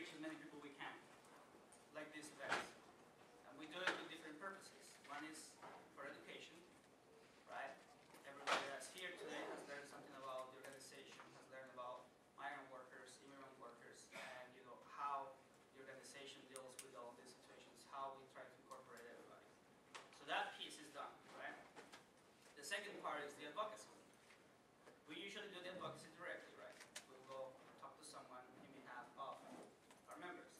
reach as many people we can, like these events. And we do it with different purposes. One is for education, right? Everybody that's here today has learned something about the organization, has learned about migrant workers, immigrant workers, and how the organization deals with all these situations, how we try to incorporate everybody. So that piece is done, right? The second part is the advocacy. We usually do the advocacy directly, right? We'll go talk to someone in behalf of our members.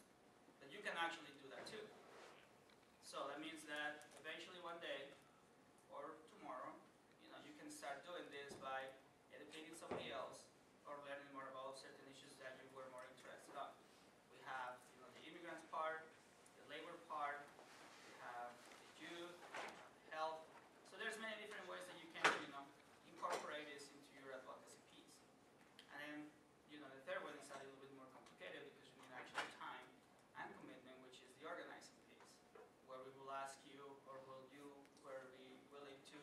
But you can actually do that too. So that means that eventually one day, or tomorrow, you can start doing this by educating somebody else or learning more about certain issues that you were more interested in. We have the immigrants part, the labor part, we have the youth, health. So there's many different ways that you can incorporate this into your advocacy piece. And then the third one is a little bit more complicated because you need actual time and commitment, which is the organizing piece, where we will ask you, or will you be willing to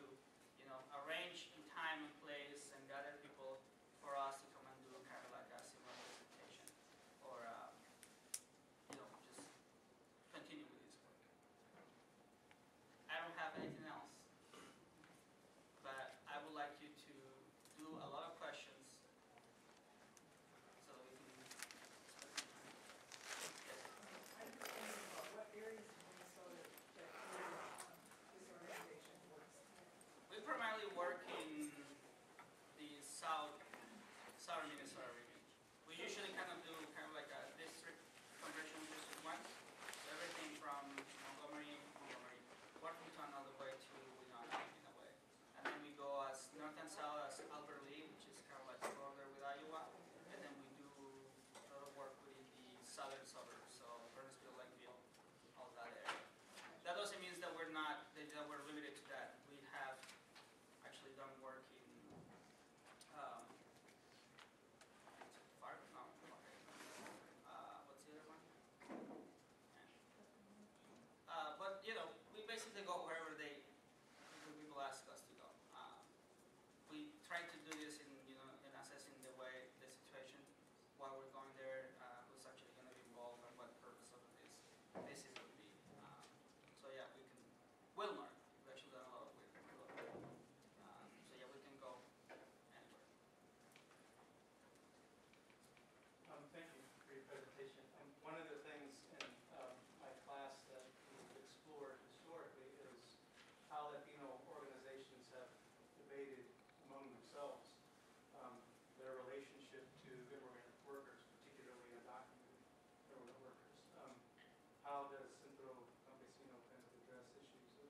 arrange in time and place and gather people for us to come and do kind of like a similar presentation, or just continue with this work. I don't have anything else, but I would like you to do a lot of questions so that we can spend some time. Yes. I'm curious about what areas of Minnesota that this organization works in. We primarily work in the southern Minnesota region. We usually kind of do like a district, congressional district 1. So everything from Montgomery, Washington, all the way to in a way. And then we go as north and south as Albert Lee, which is kind of like the border with Iowa. And then we do a lot of work within the southern suburbs, so Burnsville, Lakeville, all that area. That doesn't mean that we're limited to that. We have actually done work in what's the other one? But we basically go wherever people ask us to go. We try to do this in assessing the situation while we're going there, who's actually going to be involved and what the purpose of this visit would be. So yeah, we'll learn. We've actually done a lot of work. So yeah, we can go anywhere. Thank you for your presentation. One of the things in my class that we've explored historically is how Latino organizations have debated among themselves their relationship to immigrant workers, particularly undocumented immigrant workers. How does Centro Campesino kind of address issues of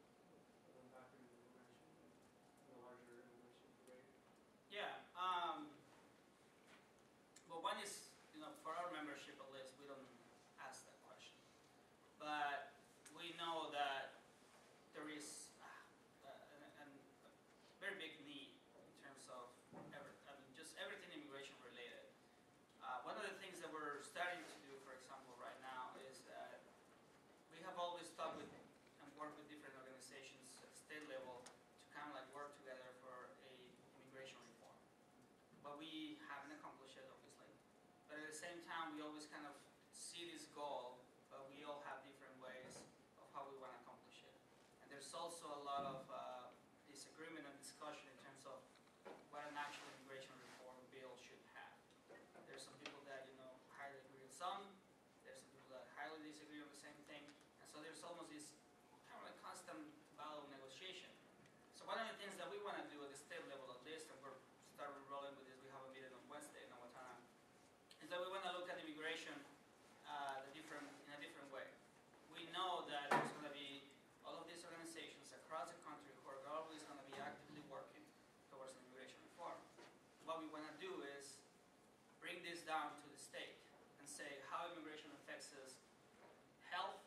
undocumented immigration and the larger immigration debate? Yeah. Well, one is, for our membership at least, we don't ask that question. But we know that there is a very big need in terms of just everything immigration related. One of the things that we're starting to do, for example, right now is that we have always talked with and worked with different organizations at state level to kind of like work together for a immigration reform. But we haven't accomplished it, obviously. But at the same time, we always kind of see this goal, but we all have different ways of how we want to accomplish it. And there's also a lot of disagreement and discussion in terms of what an actual immigration reform bill should have. There's some people that highly agree with some. There's some people that highly disagree on the same thing. And so there's almost this kind of a constant battle of negotiation. So one of the things that we want to do at the state level at least, and we're starting rolling with this, we have a meeting on Wednesday in Owatonna, is that we want to look at immigration in a different way. We know that there's going to be all of these organizations across the country who are always going to be actively working towards an immigration reform. What we want to do is bring this down to the state and say how immigration affects us: health,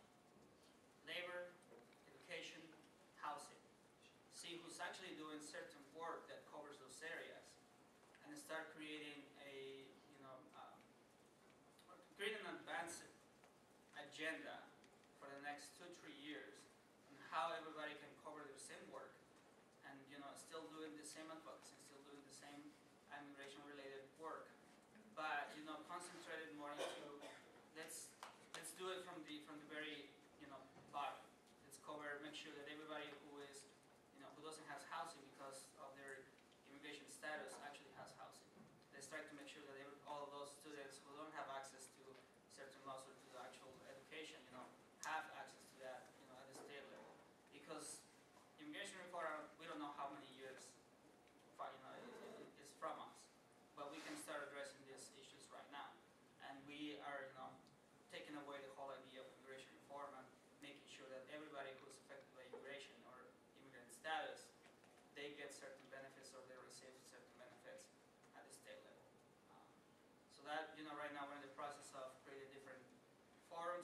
labor, education, housing. See who's actually doing certain work that covers those areas, and start creating creating an advanced agenda for the next 2-3 years on how everybody can cover their same work and still doing the same advocacy, still doing the same immigration related work, but concentrated more into let's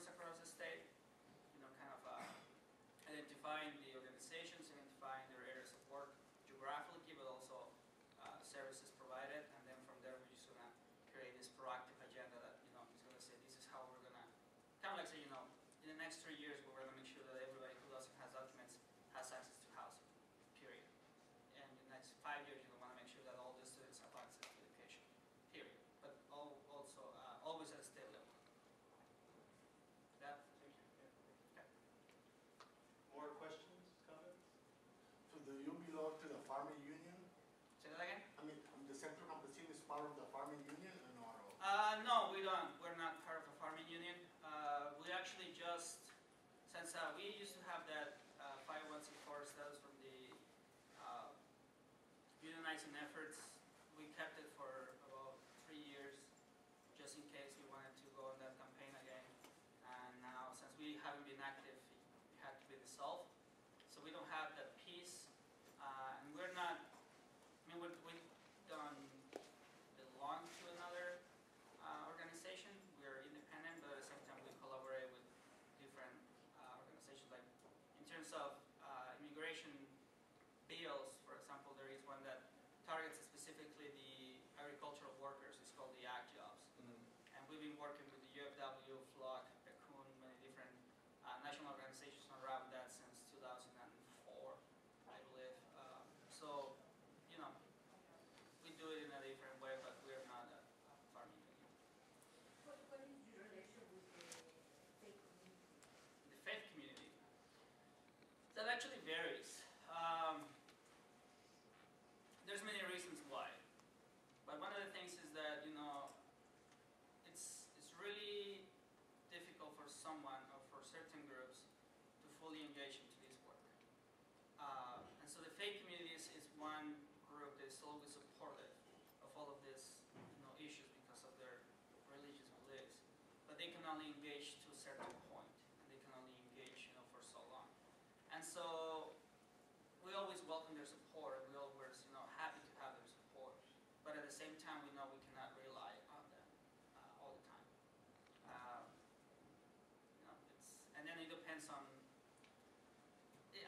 programs across the state, kind of identifying the organizations, identifying their areas of work geographically, but also services provided, and then from there we're just going to create this proactive agenda that, is going to say this is how we're going to, kind of like say, in the next 3 years we're going to make sure that everybody who doesn't have documents has access to housing, period. And in the next 5 years you want to make sure that all the students have access to education, period. But also always at a state level. That. Thank you. Okay. More questions, comments? So do you belong to the farming union? Say that again? I mean, the Centro Campesino is part of the farming union or not? No, we don't. We're not part of a farming union. We actually just, since we used to have that 501c4 status from the unionizing efforts, we kept it for about 3 years, just in case we wanted to go on that campaign again. And now, since we haven't been active, it had to be dissolved. So we don't have that piece, and we're not. I mean, we don't belong to another organization. We're independent, but at the same time we collaborate with different organizations. Like in terms of immigration bills, for example, there is one that targets specifically the agricultural workers. It's called the Ag Jobs. And we've been working with the UFW, FLOC, PECUN, many different national organizations around that since 2004, I believe. So, we do it in a different way, but we're not a farming union. What is your relation with the faith community? The faith community, that actually varies. There's many reasons why, but one of the things is that it's really difficult for someone or for certain groups to fully engage into this work. And so the faith community is one group that is always supportive of all of these issues because of their religious beliefs, but they can only engage to a certain point, and they can only engage for so long. And so we always welcome their support, and we always happy to have their support, but at the same time we know we cannot rely on them all the time. And then it depends on.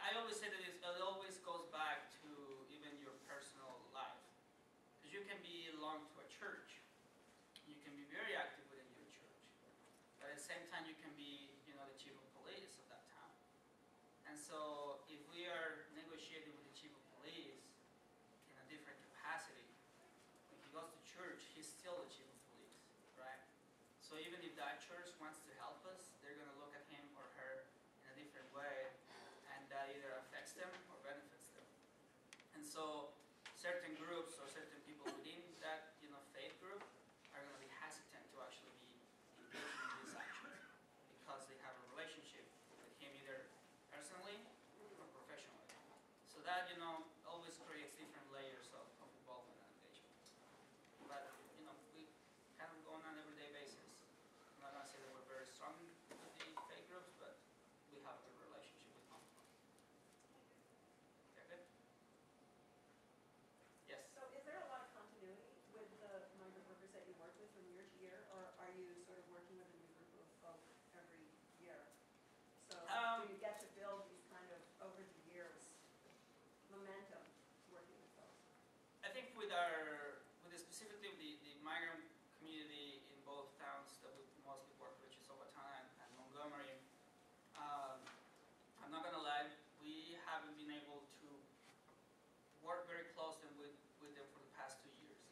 I always say that it always goes back to even your personal life, because you can belong to a church, you can be very active within your church, but at the same time you can be the chief of police of that town. And so if we are negotiating with the chief of police in a different capacity, when he goes to church, he's still the chief of police, right? So even if that church wants to help us, they're going to look at him or her in a different way, and that either affects them or benefits them. And so certain groups or certain people within that faith group are going to be hesitant to actually be engaging in this action because they have a relationship with him either personally or professionally. So that always creates different layers of involvement and engagement. But we kind of go on an everyday basis. I'm not going to say that we're very strong with the faith groups, but we have a good relationship with them. Yeah, good? Yes? So is there a lot of continuity with the migrant workers that you work with from year to year, or are you sort of working with a new group of folk every year? So do you get to build these kind of, over the years, momentum working with folks? I think specifically with the migrant community in both towns that we mostly work with, which is Owatonna and Montgomery, I'm not going to lie, we haven't been able to work very closely with them for the past 2 years.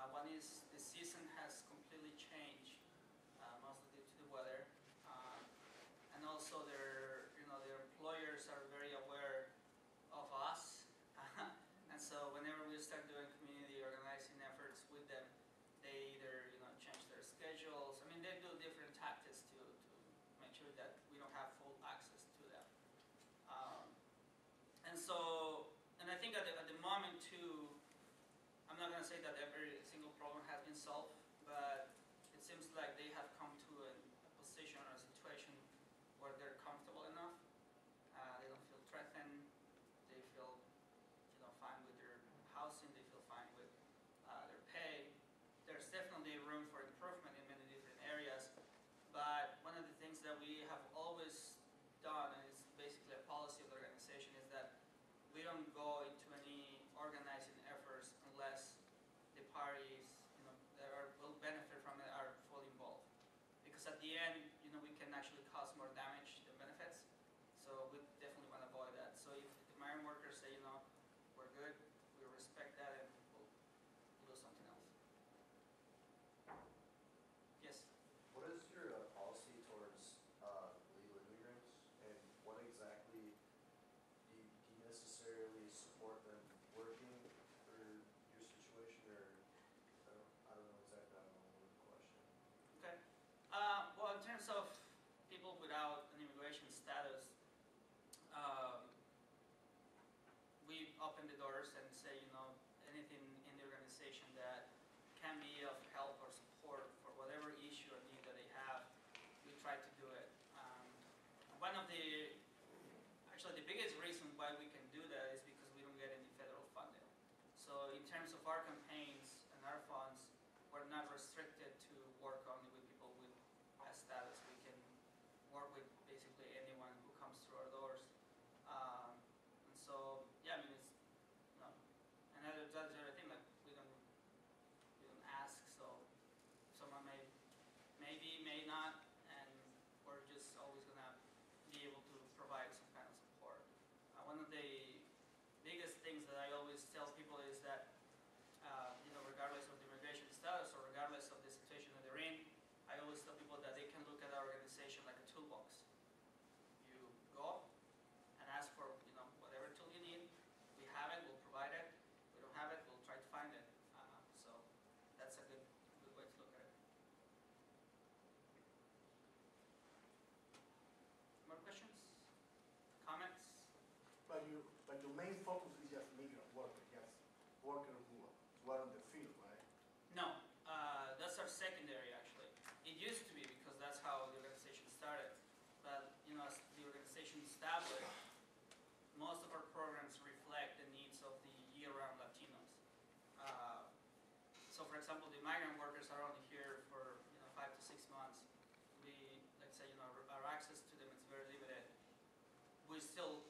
One is the season has completely changed, mostly due to the weather, and also their employers are very aware of us. And so whenever we start doing community organizing efforts with them, they either change their schedules. I mean, they do different tactics to make sure that we don't have full access to them. And I think at the moment too, I'm not going to say that every single problem has been solved, but it seems like they have come to a position or a situation where they're comfortable enough. They don't feel threatened. They feel fine with their housing. They feel fine with their pay. There's definitely room for improvement in many different areas, but one of the things the doors and say, anything in the organization that can be of help or support for whatever issue or need that they have, we try to do it. One of actually the biggest reason why we can do that is because we don't get any federal funding. So in terms of our campaigns and our funds, we're not restricted to work only with people with a status. We can work with basically anyone who comes through our doors. And so, yeah, I mean, it's, and that's the other thing, like, we don't ask, so someone maybe, may not, and we're just always gonna be able to provide some kind of support. One of the biggest things that I always tell people is that, regardless of the immigration status or regardless of the situation that they're in, I always tell people that they can look at our organization like a toolbox. You go and ask for, whatever tool you need. We have it, we'll provide it. We don't have it, we'll try to find it. So that's a good way to look at it. More questions? Comments? But your main focus is just migrant worker, just worker who are on the field, right? No, that's our secondary actually. It used to be because that's how the organization started. But as the organization established, most of our programs reflect the needs of the year-round Latinos. So for example, the migrant workers are only here for 5 to 6 months. We, let's say, our access to them is very limited. We still,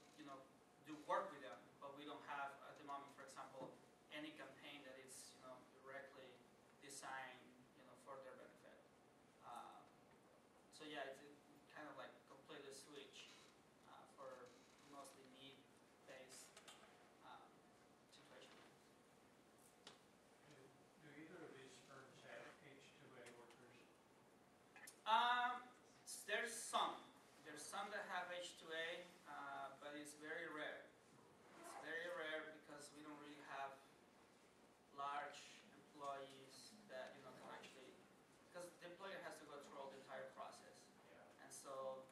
do work with them, but we don't have at the moment, for example, any campaign that is, directly designed, for their benefit. So yeah, it's kind of like completely switch for mostly need-based situation. Do either of these firms have H-2A workers? There's some that have H-2A, but it's very rare. It's very rare because we don't really have large employees that can actually, because the employer has to go through all the entire process. Yeah. And so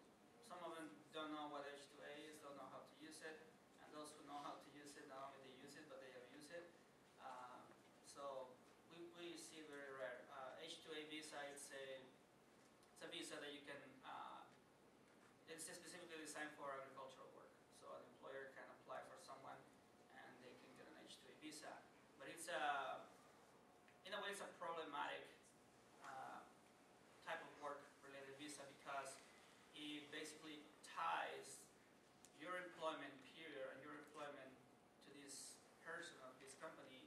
some of them don't know what H-2A is, don't know how to use it, and those who know how to use it, not only they use it, but they abuse it. So we see very rare. H-2A visa, it's a visa that you can, it's specifically designed for agricultural work. So an employer can apply for someone and they can get an H-2A visa. But it's in a way, it's a problematic type of work-related visa because it basically ties your employment period and your employment to this person or this company,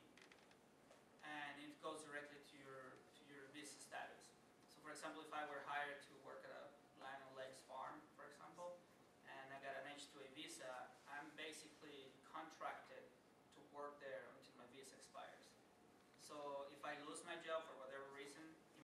and it goes directly to your visa status. So for example, if I were hired to work at a Lion and Lakes farm, for example, and I got an H-2A visa, I'm basically contracted to work there until my visa expires. So